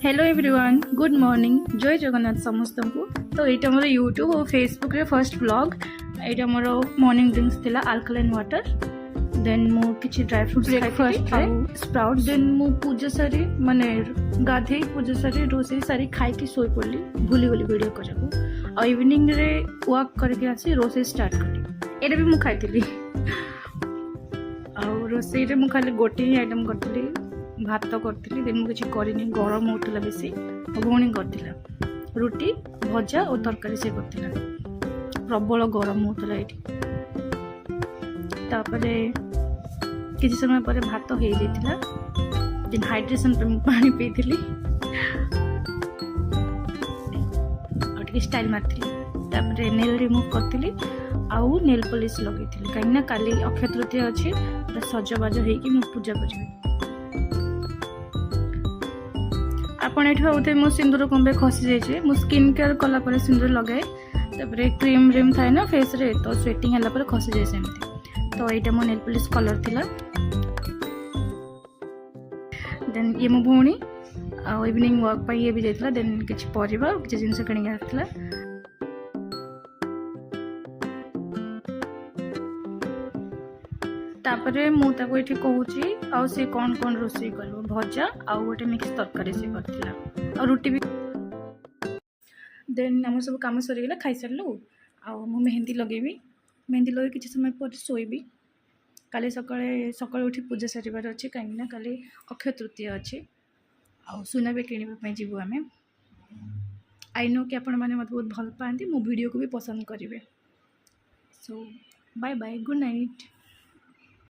Hello everyone, good morning, जय जगन्नाथ समस्त को। तो ये मोर यूट्यूब और फेसबुक रे फर्स्ट ब्लॉग। ये मोर मॉर्निंग ड्रिंक्स थिला अल्कलाइन वाटर, देन मु किछि ड्राई फ्रूट्स ब्रेकफास्ट रे स्प्राउट, देन मु पूजा सारी माने गाधे पूजा सारी रोसे सारी खाई की सोई पड़ली भूली भूली वीडियो करजाको। आ इवनिंग रे वॉक करके आसी रोसे स्टार्ट करी। एटा भी मु खाइतिली। आ रोसे रे मु खाली गोटे ही आइटम करतिली, भात करी। देन मुझे करनी गरम होता बेसी भौणी कर रुटी भजा और तरकारी से कर प्रबल गरम होता ये। किसी समय पर भात हो जाता। देन हाइड्रेशन पे पानी पीती और स्टाइल मारती। नेल रिमूव करी आउ नेल पॉलिश लगे कहीं काली अक्षय तृतीया अच्छी सजबाज हो पूजा करी। आपड़ ये भावते मो सिंदूर कम खसी जाए। मो स्किन केयर कला सिंदूर लगाए, क्रीम रिम थाए ना फेस रे, तो स्वेटिंग है खसी जाए सेमती। तो यहाँ मो नेल पॉलिश कलर थिला। देन ये मो भौणी इवनिंग वॉक ये भी जाइला। देन किछि परिबा किछि जिंस किनिक आथिला। तापरे मु ताको एठी कहूची आ से कौन कौन रोसई करबो, भजा आ गोटे मिक्स तरकारी से करथिला और रुटी भी। देन हम सब काम सरी गेला, खाई सारलु। आ मु मेहंदी लगेबी। मेहंदी लगे किछि समय पर सोईबी। काली सकाळे सकाळे उठी पूजा सारिबार अछि, काहेकि ना काली अक्षय तृतीया अछि। आ सुना भी किनिबा पई जीवु आमे। आई नो कि आपण माने मत बहुत भल पांती, मो वीडियो को भी पसंद करिवे। सो बाय बाय, गुड नाइट।